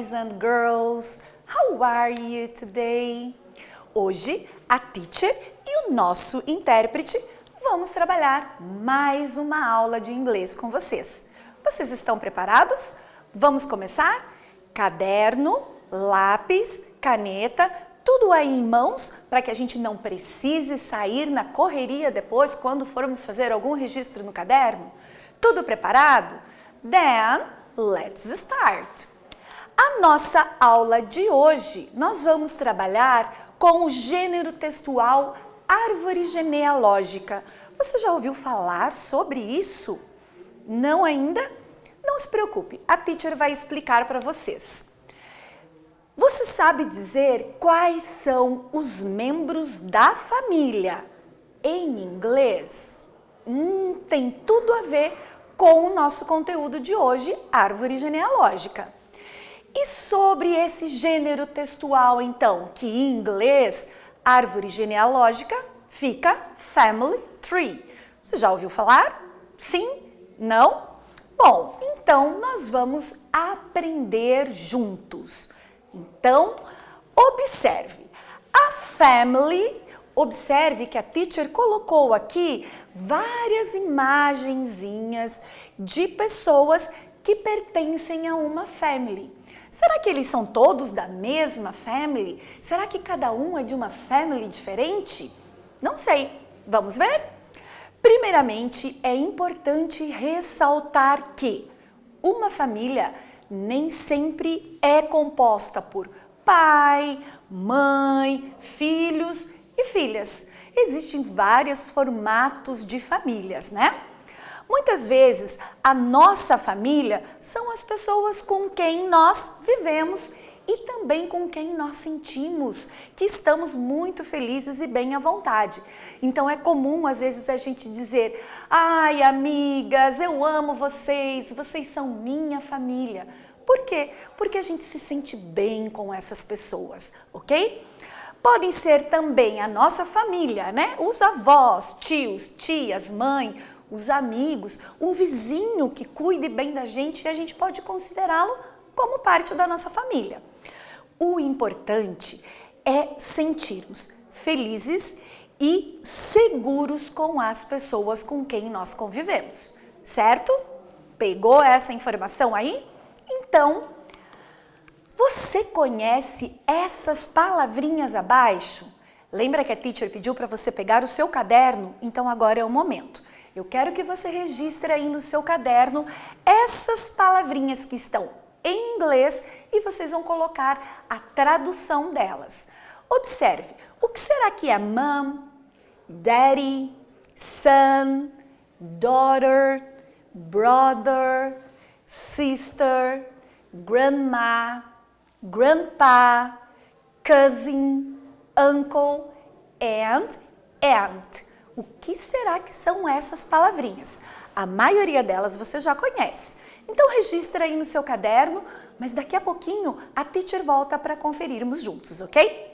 boys and girls. How are you today? Hoje, a teacher e o nosso intérprete vamos trabalhar mais uma aula de inglês com vocês. Vocês estão preparados? Vamos começar? Caderno, lápis, caneta, tudo aí em mãos para que a gente não precise sair na correria depois quando formos fazer algum registro no caderno? Tudo preparado? Then, let's start! A nossa aula de hoje, nós vamos trabalhar com o gênero textual árvore genealógica. Você já ouviu falar sobre isso? Não ainda? Não se preocupe, a teacher vai explicar para vocês. Você sabe dizer quais são os membros da família em inglês? Tem tudo a ver com o nosso conteúdo de hoje, árvore genealógica. E sobre esse gênero textual, então, que em inglês, árvore genealógica, fica family tree. Você já ouviu falar? Sim? Não? Bom, então nós vamos aprender juntos. Então, observe. A family, observe que a teacher colocou aqui várias imagenzinhas de pessoas que pertencem a uma family. Será que eles são todos da mesma family? Será que cada um é de uma family diferente? Não sei. Vamos ver? Primeiramente, é importante ressaltar que uma família nem sempre é composta por pai, mãe, filhos e filhas. Existem vários formatos de famílias, né? Muitas vezes, a nossa família são as pessoas com quem nós vivemos e também com quem nós sentimos que estamos muito felizes e bem à vontade. Então, é comum, às vezes, a gente dizer: ai, amigas, eu amo vocês, vocês são minha família. Por quê? Porque a gente se sente bem com essas pessoas, ok? Podem ser também a nossa família, né? Os avós, tios, tias, mãe, os amigos, um vizinho que cuide bem da gente e a gente pode considerá-lo como parte da nossa família. O importante é sentirmos felizes e seguros com as pessoas com quem nós convivemos, certo? Pegou essa informação aí? Então, você conhece essas palavrinhas abaixo? Lembra que a teacher pediu para você pegar o seu caderno? Então agora é o momento. Eu quero que você registre aí no seu caderno essas palavrinhas que estão em inglês e vocês vão colocar a tradução delas. Observe, o que será que é mom, daddy, son, daughter, brother, sister, grandma, grandpa, cousin, uncle and aunt. O que será que são essas palavrinhas? A maioria delas você já conhece. Então registra aí no seu caderno, mas daqui a pouquinho a teacher volta para conferirmos juntos, ok?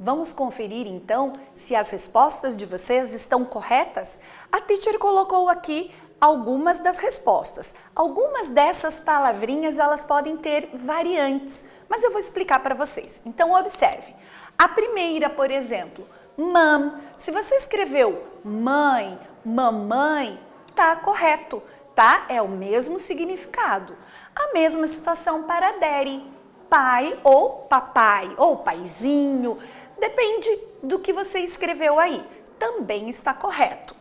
Vamos conferir então se as respostas de vocês estão corretas? A teacher colocou aqui algumas das respostas. Algumas dessas palavrinhas elas podem ter variantes, mas eu vou explicar para vocês. Então observe. A primeira, por exemplo, mom. Se você escreveu mãe, mamãe, tá correto, tá? É o mesmo significado. A mesma situação para daddy, pai ou papai, ou paizinho, depende do que você escreveu aí. Também está correto.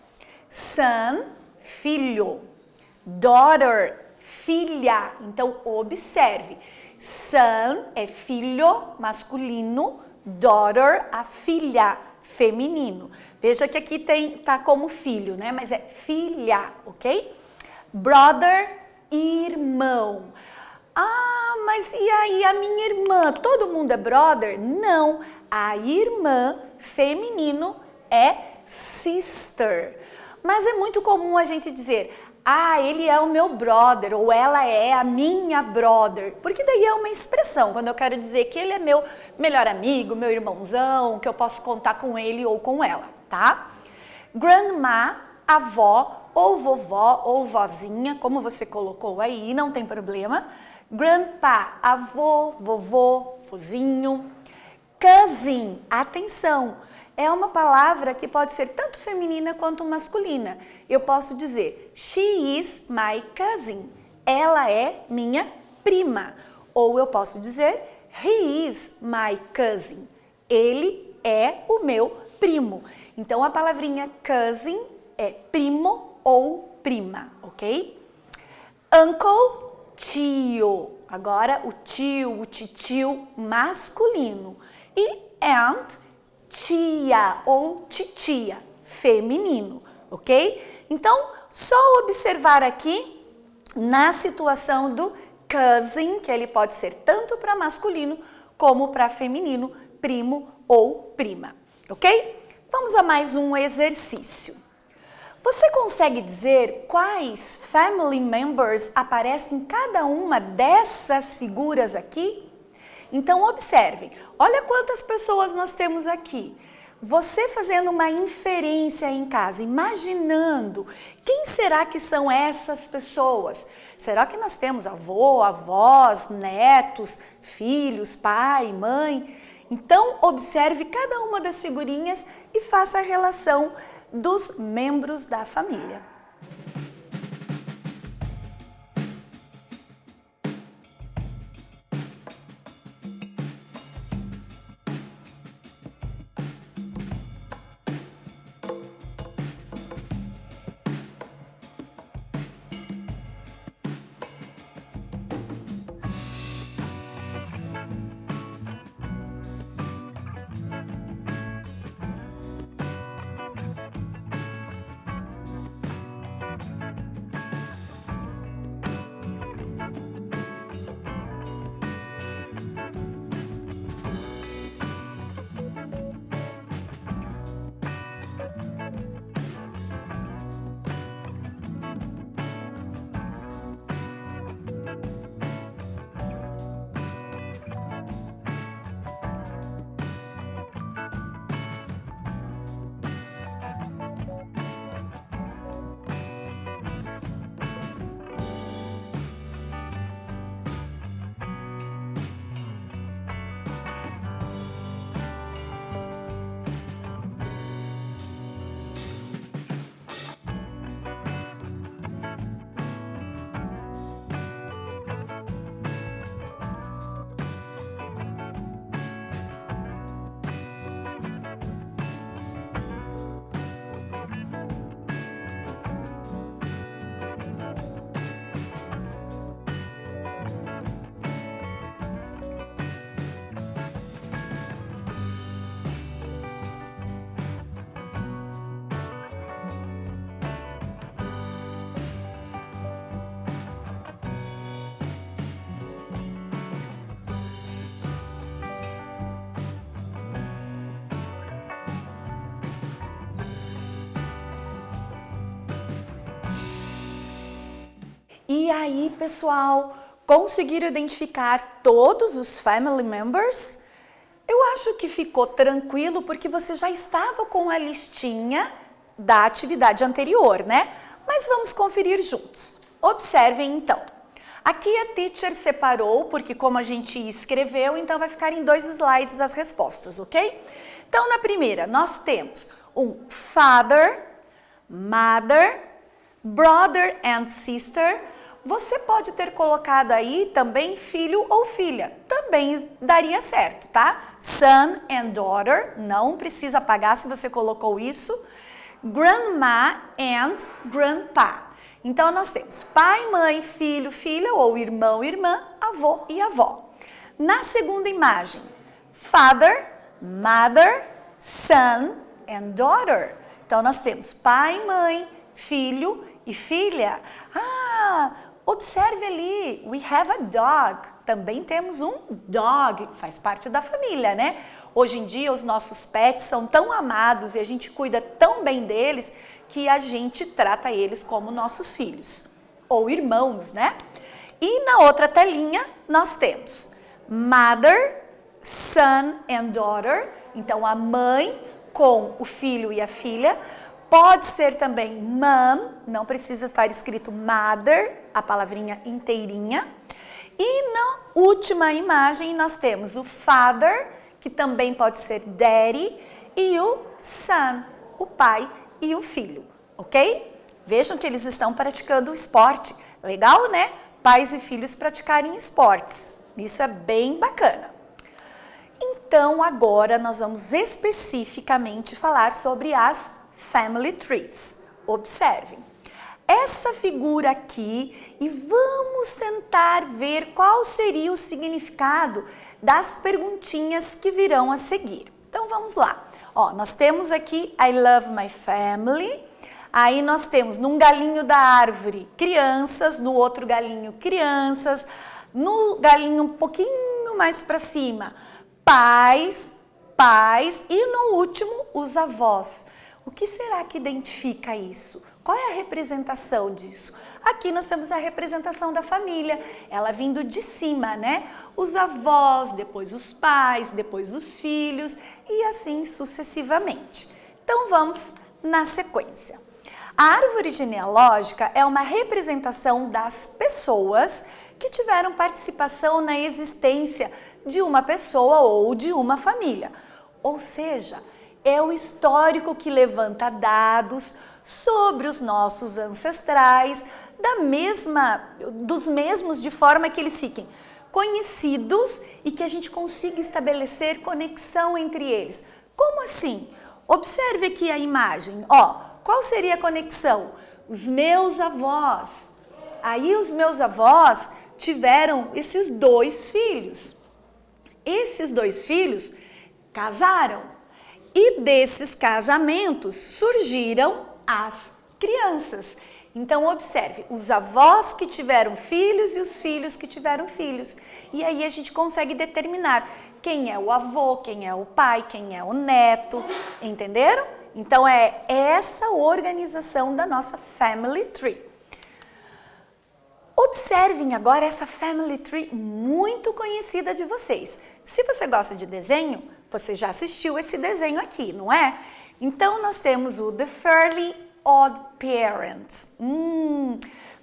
Son, filho. Daughter, filha. Então, observe. Son é filho masculino, daughter, a filha, feminino. Veja que aqui tá como filho, né? Mas é filha, ok? Brother, irmão. Ah, mas e aí a minha irmã? Todo mundo é brother? Não. A irmã feminino é sister. Mas é muito comum a gente dizer, ah, ele é o meu brother, ou ela é a minha brother. Porque daí é uma expressão, quando eu quero dizer que ele é meu melhor amigo, meu irmãozão, que eu posso contar com ele ou com ela, tá? Grandma, avó, ou vovó, ou vozinha, como você colocou aí, não tem problema. Grandpa, avô, vovô, vozinho. Cousin, atenção, é uma palavra que pode ser tanto feminina quanto masculina. Eu posso dizer, she is my cousin. Ela é minha prima. Ou eu posso dizer, he is my cousin. Ele é o meu primo. Então, a palavrinha cousin é primo ou prima, ok? Uncle, tio. Agora, o tio, o titio masculino. E aunt, tia ou titia, feminino, ok? Então, só observar aqui na situação do cousin, que ele pode ser tanto para masculino como para feminino, primo ou prima, ok? Vamos a mais um exercício. Você consegue dizer quais family members aparecem em cada uma dessas figuras aqui? Então, observem, olha quantas pessoas nós temos aqui. Você fazendo uma inferência em casa, imaginando quem será que são essas pessoas? Será que nós temos avô, avós, netos, filhos, pai, mãe? Então, observe cada uma das figurinhas e faça a relação dos membros da família. E aí, pessoal, conseguiram identificar todos os family members? Eu acho que ficou tranquilo porque você já estava com a listinha da atividade anterior, né? Mas vamos conferir juntos. Observem então. Aqui a teacher separou, porque como a gente escreveu, então vai ficar em 2 slides as respostas, ok? Então na primeira nós temos um father, mother, brother and sister. Você pode ter colocado aí também filho ou filha, também daria certo, tá? Son and daughter, não precisa apagar se você colocou isso. Grandma and grandpa. Então nós temos pai, mãe, filho, filha ou irmão, irmã, avô e avó. Na segunda imagem, father, mother, son and daughter. Então nós temos pai, mãe, filho e filha. Observe ali, we have a dog. Também temos um dog, faz parte da família, né? Hoje em dia os nossos pets são tão amados e a gente cuida tão bem deles que a gente trata eles como nossos filhos ou irmãos, né? E na outra telinha nós temos mother, son and daughter. Então a mãe com o filho e a filha. Pode ser também mom, não precisa estar escrito mother, a palavrinha inteirinha. E na última imagem nós temos o father, que também pode ser daddy, e o son, o pai e o filho, ok? Vejam que eles estão praticando o esporte. Legal, né? Pais e filhos praticarem esportes. Isso é bem bacana. Então, agora nós vamos especificamente falar sobre as family trees. Observem. Essa figura aqui e vamos tentar ver qual seria o significado das perguntinhas que virão a seguir. Então vamos lá. Ó, nós temos aqui I love my family. Aí nós temos num galinho da árvore crianças, no outro galinho crianças, no galinho um pouquinho mais para cima pais e no último os avós. O que será que identifica isso? Qual é a representação disso? Aqui nós temos a representação da família, ela vindo de cima, né? Os avós, depois os pais, depois os filhos e assim sucessivamente. Então vamos na sequência. A árvore genealógica é uma representação das pessoas que tiveram participação na existência de uma pessoa ou de uma família. Ou seja, é o histórico que levanta dados sobre os nossos ancestrais, dos mesmos de forma que eles fiquem conhecidos e que a gente consiga estabelecer conexão entre eles. Como assim? Observe aqui a imagem, ó, qual seria a conexão? Os meus avós. Aí os meus avós tiveram esses 2 filhos. Esses 2 filhos casaram. E desses casamentos surgiram as crianças. Então observe, os avós que tiveram filhos e os filhos que tiveram filhos. E aí a gente consegue determinar quem é o avô, quem é o pai, quem é o neto, entenderam? Então é essa organização da nossa family tree. Observem agora essa family tree muito conhecida de vocês. Se você gosta de desenho, você já assistiu esse desenho aqui, não é? Então nós temos o The Fairly Odd Parents.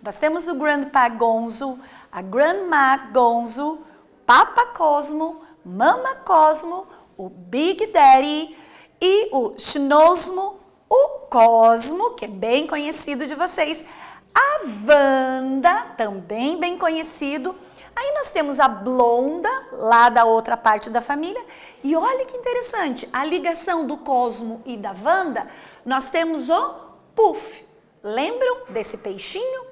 Nós temos o Grandpa Gonzo, a Grandma Gonzo, Papa Cosmo, Mama Cosmo, o Big Daddy e o Schnosmo, o Cosmo, que é bem conhecido de vocês, a Wanda, também bem conhecido. Aí nós temos a Blonda, lá da outra parte da família. E olha que interessante, a ligação do Cosmo e da Wanda, nós temos o Puff. Lembram desse peixinho?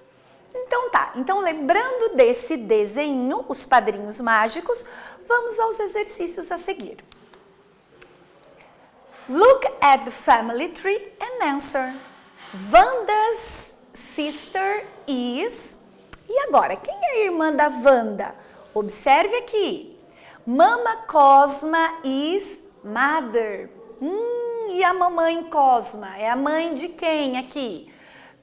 Então tá, então lembrando desse desenho, os padrinhos mágicos, vamos aos exercícios a seguir. Look at the family tree and answer. Wanda's sister is... E agora, quem é a irmã da Wanda? Observe aqui. Mama Cosma is mother. E a mamãe Cosma? É a mãe de quem aqui?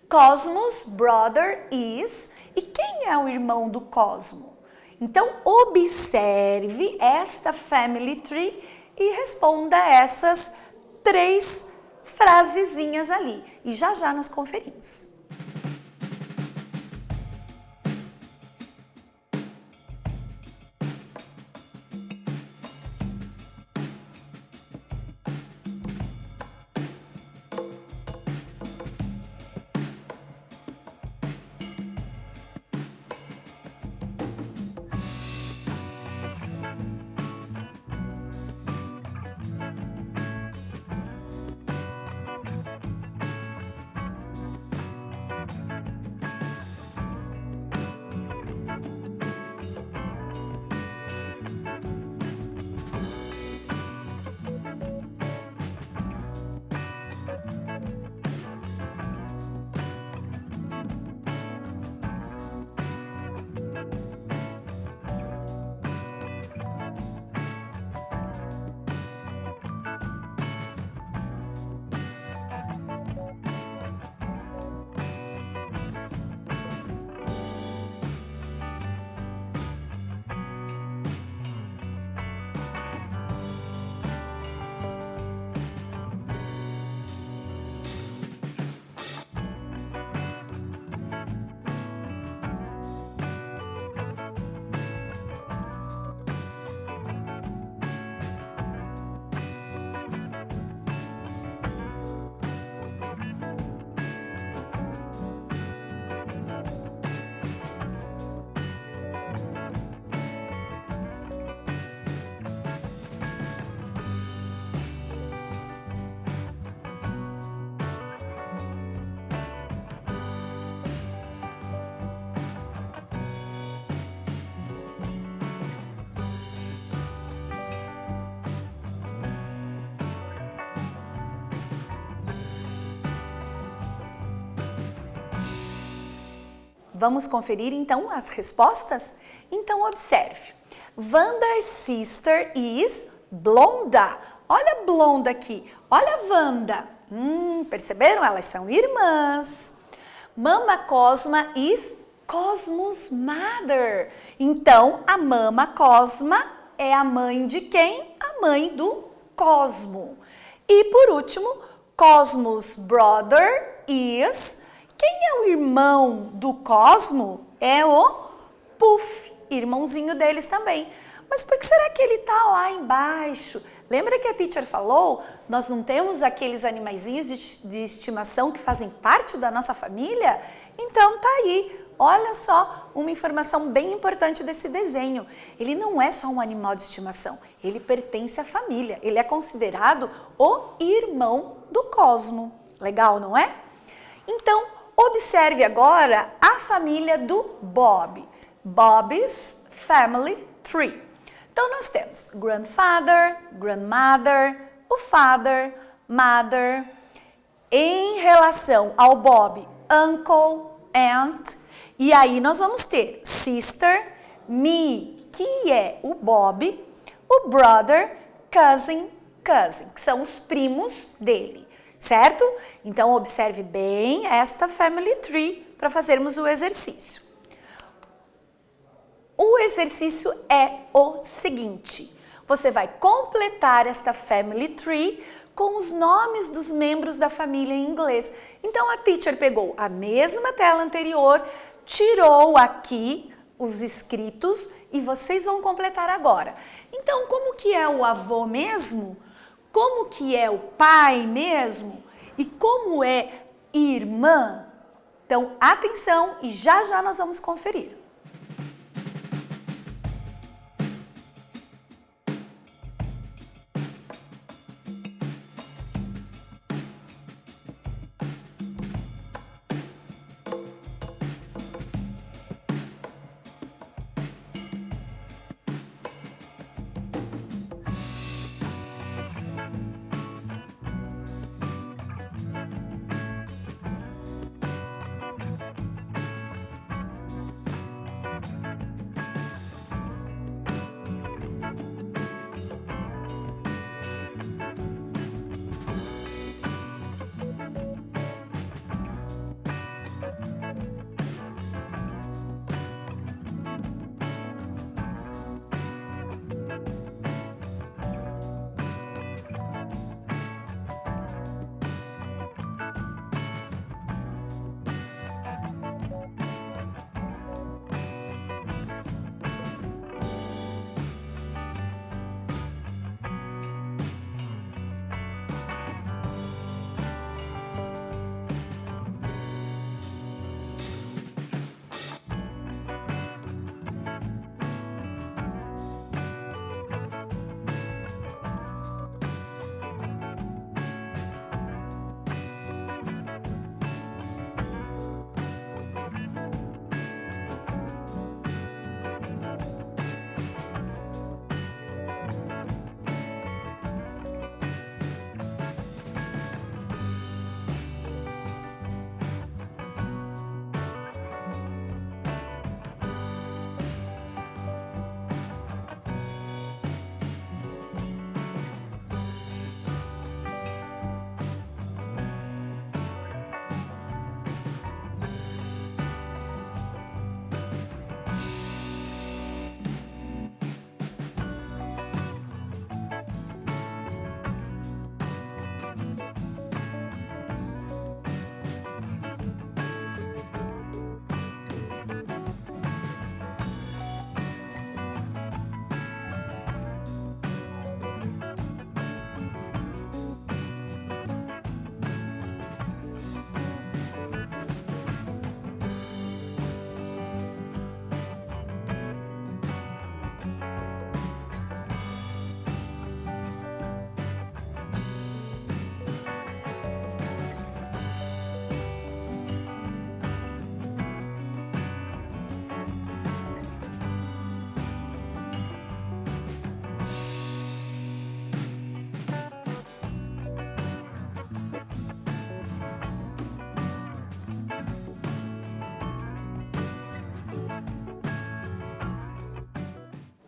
Cosmos brother is. E quem é o irmão do Cosmo? Então, observe esta family tree e responda essas 3 frasezinhas ali. E já já nós conferimos. Vamos conferir então as respostas? Então observe. Wanda's sister is Blonda. Olha a Blonda aqui. Olha a Wanda. Perceberam? Elas são irmãs. Mama Cosma is Cosmo's mother. Então, a Mama Cosma é a mãe de quem? A mãe do Cosmo. E por último, Cosmo's brother is... Quem é o irmão do Cosmo? É o Puff, irmãozinho deles também. Mas por que será que ele está lá embaixo? Lembra que a teacher falou? Nós não temos aqueles animaizinhos de estimação que fazem parte da nossa família? Então tá aí. Olha só uma informação bem importante desse desenho. Ele não é só um animal de estimação, ele pertence à família. Ele é considerado o irmão do Cosmo. Legal, não é? Então, observe agora a família do Bob. Bob's Family Tree. Então, nós temos grandfather, grandmother, o father, mother. Em relação ao Bob, uncle, aunt. E aí, nós vamos ter sister, me, que é o Bob, o brother, cousin, que são os primos dele. Certo? Então, observe bem esta family tree para fazermos o exercício. O exercício é o seguinte. Você vai completar esta family tree com os nomes dos membros da família em inglês. Então, a teacher pegou a mesma tela anterior, tirou aqui os escritos e vocês vão completar agora. Então, como que é o avô mesmo? Como que é o pai mesmo? E como é irmã? Então, atenção e já já nós vamos conferir.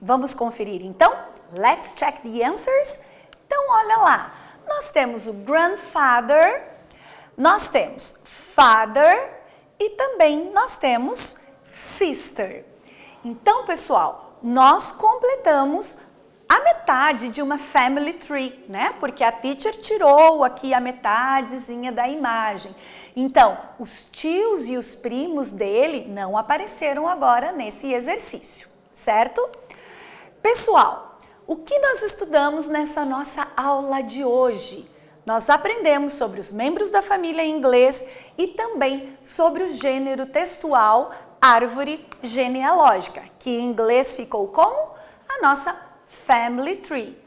Vamos conferir então? Let's check the answers. Então, olha lá. Nós temos o grandfather, nós temos father e também nós temos sister. Então, pessoal, nós completamos a metade de uma family tree, né? Porque a teacher tirou aqui a metadezinha da imagem. Então, os tios e os primos dele não apareceram agora nesse exercício, certo? Pessoal, o que nós estudamos nessa nossa aula de hoje? Nós aprendemos sobre os membros da família em inglês e também sobre o gênero textual árvore genealógica, que em inglês ficou como a nossa family tree.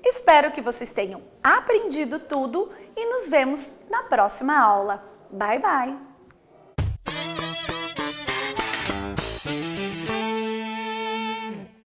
Espero que vocês tenham aprendido tudo e nos vemos na próxima aula. Bye, bye!